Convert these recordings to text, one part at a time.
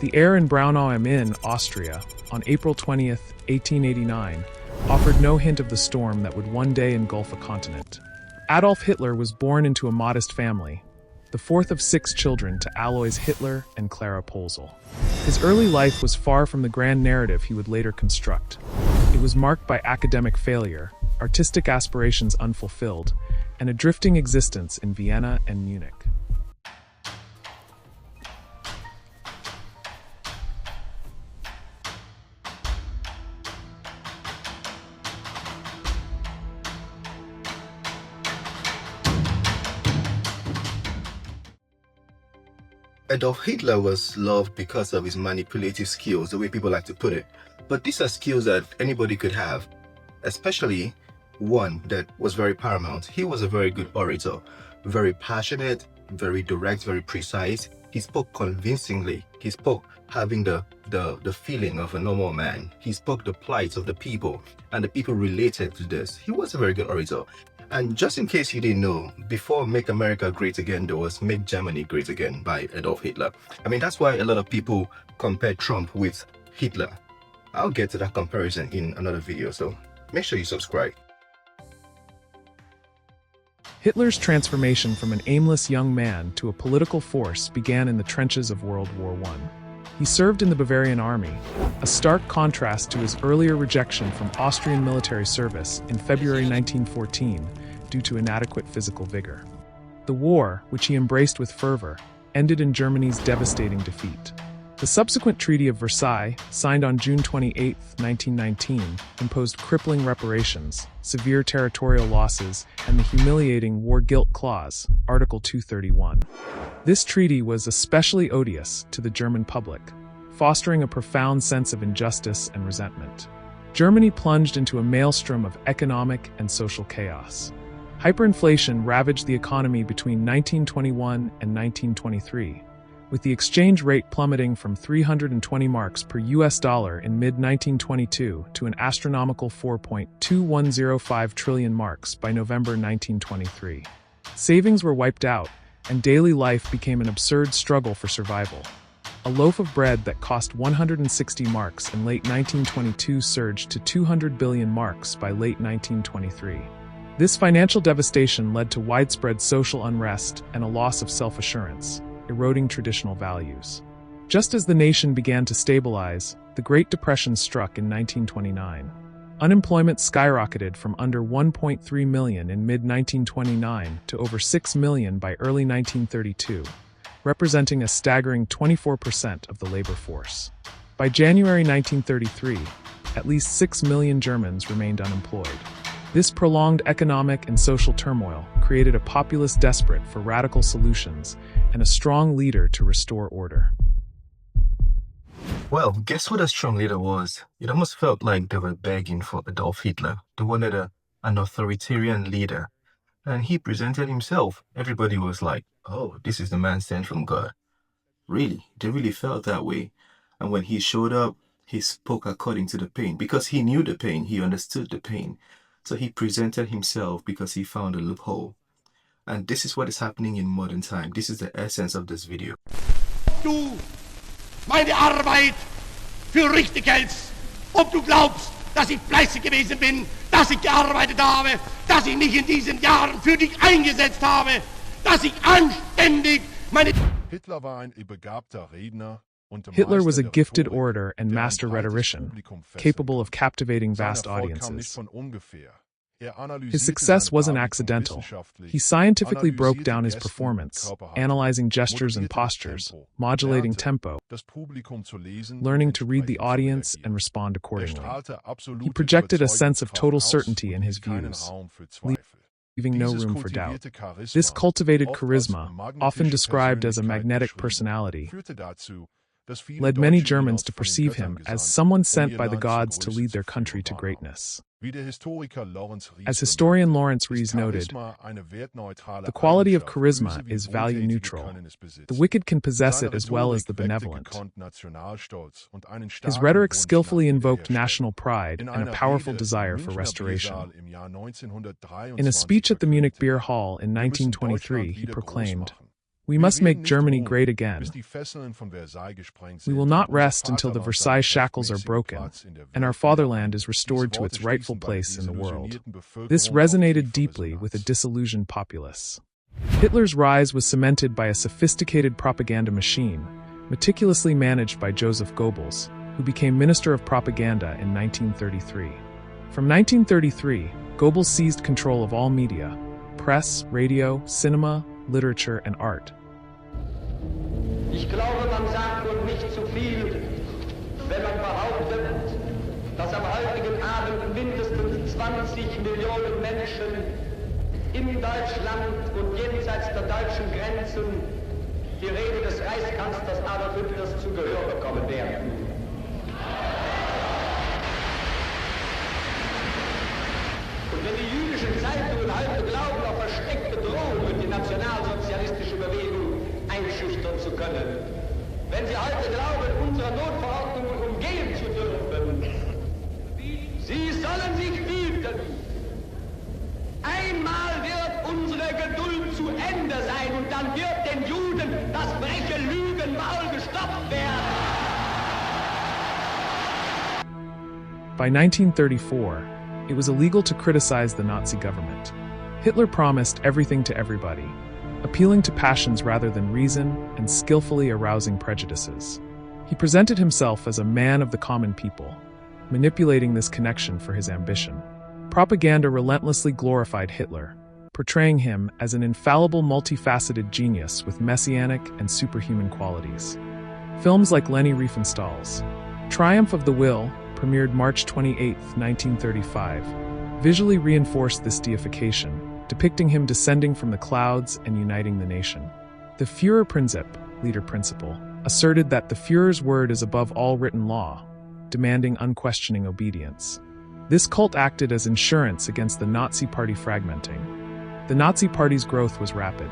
The air in Braunau am Inn, Austria, on April 20th, 1889, offered no hint of the storm that would one day engulf a continent. Adolf Hitler was born into a modest family, the fourth of 6 children to Alois Hitler and Clara Polzel. His early life was far from the grand narrative he would later construct. It was marked by academic failure, artistic aspirations unfulfilled, and a drifting existence in Vienna and Munich. Adolf Hitler was loved because of his manipulative skills, the way people like to put it. But these are skills that anybody could have, especially one that was very paramount. He was a very good orator, very passionate, very direct, very precise. He spoke convincingly. He spoke having the feeling of a normal man. He spoke the plight of the people, and the people related to this. He was a very good orator. And just in case you didn't know, before Make America Great Again, there was Make Germany Great Again by Adolf Hitler. I mean, that's why a lot of people compare Trump with Hitler. I'll get to that comparison in another video, so make sure you subscribe. Hitler's transformation from an aimless young man to a political force began in the trenches of World War I. He served in the Bavarian army, a stark contrast to his earlier rejection from Austrian military service in February 1914 due to inadequate physical vigor. The war, which he embraced with fervor, ended in Germany's devastating defeat. The subsequent Treaty of Versailles, signed on June 28, 1919, imposed crippling reparations, severe territorial losses, and the humiliating War Guilt Clause, Article 231. This treaty was especially odious to the German public, fostering a profound sense of injustice and resentment. Germany plunged into a maelstrom of economic and social chaos. Hyperinflation ravaged the economy between 1921 and 1923, with the exchange rate plummeting from 320 marks per US dollar in mid-1922 to an astronomical 4.2105 trillion marks by November 1923. Savings were wiped out, and daily life became an absurd struggle for survival. A loaf of bread that cost 160 marks in late 1922 surged to 200 billion marks by late 1923. This financial devastation led to widespread social unrest and a loss of self-assurance, eroding traditional values. Just as the nation began to stabilize, the Great Depression struck in 1929. Unemployment skyrocketed from under 1.3 million in mid-1929 to over 6 million by early 1932, representing a staggering 24% of the labor force. By January 1933, at least 6 million Germans remained unemployed. This prolonged economic and social turmoil created a populace desperate for radical solutions and a strong leader to restore order. Well, guess what a strong leader was? It almost felt like they were begging for Adolf Hitler. They wanted an authoritarian leader. And he presented himself. Everybody was like, oh, this is the man sent from God. Really, they really felt that way. And when he showed up, he spoke according to the pain. Because he knew the pain, he understood the pain. So he presented himself because he found a loophole. And this is what is happening in modern time. This is the essence of this video. Du meine Arbeit für richtig hältst, ob du glaubst, dass ich fleißig gewesen bin, dass ich gearbeitet habe, dass ich mich in diesen Jahren für dich eingesetzt habe, dass ich anständig meine... Hitler war ein begabter Redner. Hitler was a gifted orator and master rhetorician, capable of captivating vast audiences. His success wasn't accidental. He scientifically broke down his performance, analyzing gestures and postures, modulating tempo, learning to read the audience and respond accordingly. He projected a sense of total certainty in his views, leaving no room for doubt. This cultivated charisma, often described as a magnetic personality, led many Germans to perceive him as someone sent by the gods to lead their country to greatness. As historian Lawrence Rees noted, the quality of charisma is value neutral. The wicked can possess it as well as the benevolent. His rhetoric skillfully invoked national pride and a powerful desire for restoration. In a speech at the Munich Beer Hall in 1923, he proclaimed, We must make Germany great again. We will not rest until the Versailles shackles are broken and our fatherland is restored to its rightful place in the world. This resonated deeply with a disillusioned populace. Hitler's rise was cemented by a sophisticated propaganda machine, meticulously managed by Joseph Goebbels, who became Minister of Propaganda in 1933. From 1933, Goebbels seized control of all media: press, radio, cinema, literature, and art. Ich glaube, man sagt nun nicht zu viel, wenn man behauptet, dass am heutigen Abend mindestens 20 Millionen Menschen in Deutschland und jenseits der deutschen Grenzen die Rede des Reichskanzlers Adolf Hitlers zu Gehör bekommen werden. Und wenn die jüdischen Zeitungen heute glauben, auf versteckte Drohungen die nationalsozialistische Bewegung einschüchtern zu können, wenn sie heute glauben, unsere Notverordnungen umgehen zu dürfen, sie sollen sich hüten. Einmal wird unsere Geduld zu Ende sein und dann wird den Juden das freche Lügenmaul gestopft werden. By 1934, it was illegal to criticize the Nazi government. Hitler promised everything to everybody, appealing to passions rather than reason and skillfully arousing prejudices. He presented himself as a man of the common people, manipulating this connection for his ambition. Propaganda relentlessly glorified Hitler, portraying him as an infallible multifaceted genius with messianic and superhuman qualities. Films like Leni Riefenstahl's Triumph of the Will, premiered March 28, 1935, visually reinforced this deification, depicting him descending from the clouds and uniting the nation. The Führerprinzip, leader principle, asserted that the Führer's word is above all written law, demanding unquestioning obedience. This cult acted as insurance against the Nazi Party fragmenting. The Nazi Party's growth was rapid.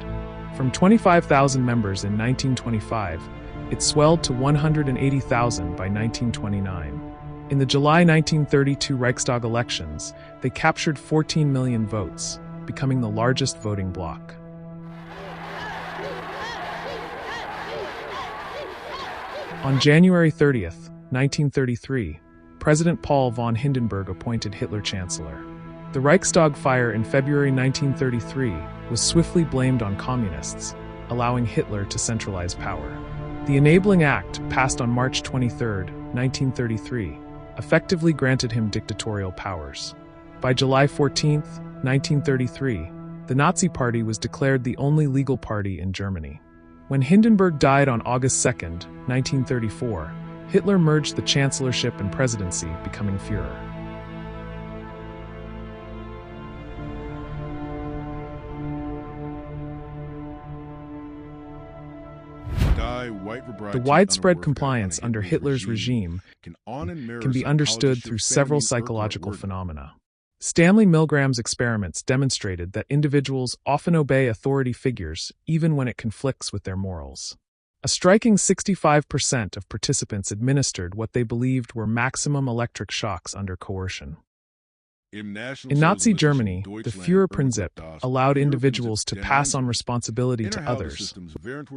From 25,000 members in 1925, it swelled to 180,000 by 1929. In the July 1932 Reichstag elections, they captured 14 million votes, becoming the largest voting bloc. On January 30, 1933, President Paul von Hindenburg appointed Hitler Chancellor. The Reichstag fire in February 1933 was swiftly blamed on communists, allowing Hitler to centralize power. The Enabling Act, passed on March 23, 1933, effectively granted him dictatorial powers. By July 14, 1933, the Nazi Party was declared the only legal party in Germany. When Hindenburg died on August 2, 1934, Hitler merged the chancellorship and presidency, becoming Führer. The widespread compliance under Hitler's regime can be understood through several psychological phenomena. Stanley Milgram's experiments demonstrated that individuals often obey authority figures even when it conflicts with their morals. A striking 65% of participants administered what they believed were maximum electric shocks under coercion. In Nazi Germany, the Führerprinzip allowed individuals to pass on responsibility to others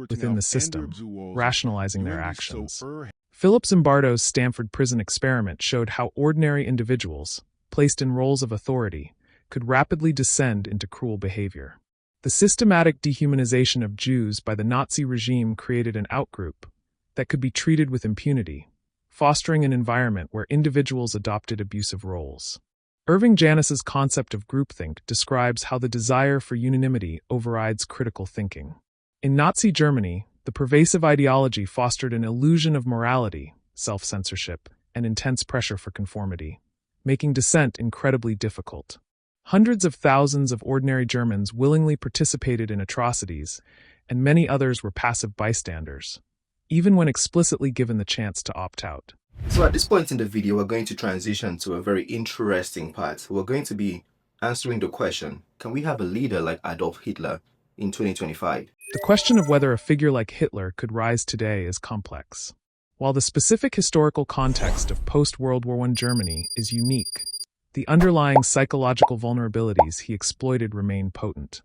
within the system, rationalizing their actions. Philip Zimbardo's Stanford prison experiment showed how ordinary individuals, placed in roles of authority, could rapidly descend into cruel behavior. The systematic dehumanization of Jews by the Nazi regime created an outgroup that could be treated with impunity, fostering an environment where individuals adopted abusive roles. Irving Janis's concept of groupthink describes how the desire for unanimity overrides critical thinking. In Nazi Germany, the pervasive ideology fostered an illusion of morality, self-censorship, and intense pressure for conformity, making dissent incredibly difficult. Hundreds of thousands of ordinary Germans willingly participated in atrocities, and many others were passive bystanders, even when explicitly given the chance to opt out. So at this point in the video, we're going to transition to a very interesting part. We're going to be answering the question, can we have a leader like Adolf Hitler in 2025? The question of whether a figure like Hitler could rise today is complex. While the specific historical context of post-World War I Germany is unique, the underlying psychological vulnerabilities he exploited remain potent.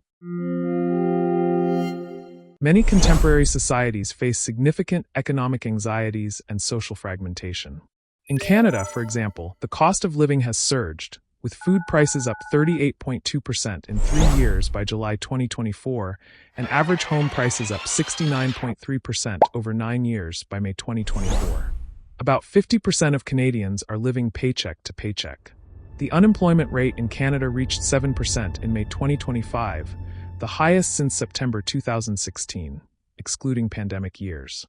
Many contemporary societies face significant economic anxieties and social fragmentation. In Canada, for example, the cost of living has surged, with food prices up 38.2% in 3 years by July 2024, and average home prices up 69.3% over 9 years by May 2024. About 50% of Canadians are living paycheck to paycheck. The unemployment rate in Canada reached 7% in May 2025, the highest since September 2016, excluding pandemic years.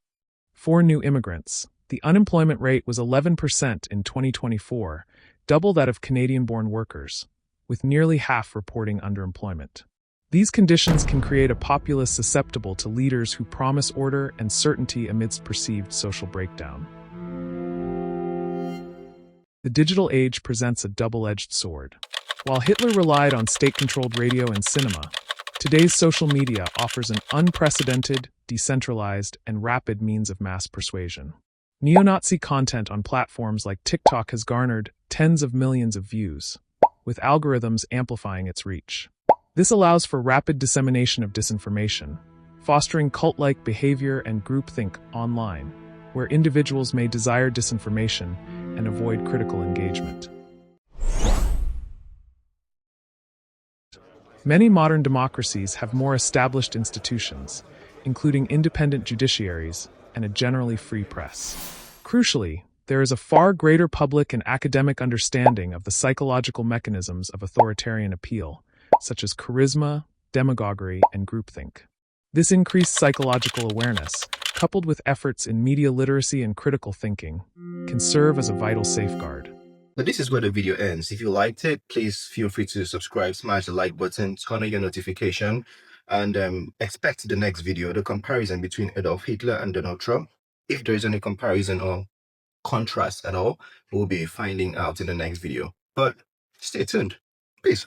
For new immigrants, the unemployment rate was 11% in 2024, double that of Canadian-born workers, with nearly half reporting underemployment. These conditions can create a populace susceptible to leaders who promise order and certainty amidst perceived social breakdown. The digital age presents a double-edged sword. While Hitler relied on state-controlled radio and cinema, today's social media offers an unprecedented, decentralized, and rapid means of mass persuasion. Neo-Nazi content on platforms like TikTok has garnered tens of millions of views, with algorithms amplifying its reach. This allows for rapid dissemination of disinformation, fostering cult-like behavior and groupthink online, where individuals may desire disinformation and avoid critical engagement. Many modern democracies have more established institutions, including independent judiciaries and a generally free press. Crucially, there is a far greater public and academic understanding of the psychological mechanisms of authoritarian appeal, such as charisma, demagoguery, and groupthink. This increased psychological awareness, coupled with efforts in media literacy and critical thinking, can serve as a vital safeguard. But this is where the video ends. If you liked it, please feel free to subscribe, smash the like button, turn on your notification, and expect the next video, the comparison between Adolf Hitler and Donald Trump. If there is any comparison or contrast at all, we'll be finding out in the next video. But stay tuned. Peace.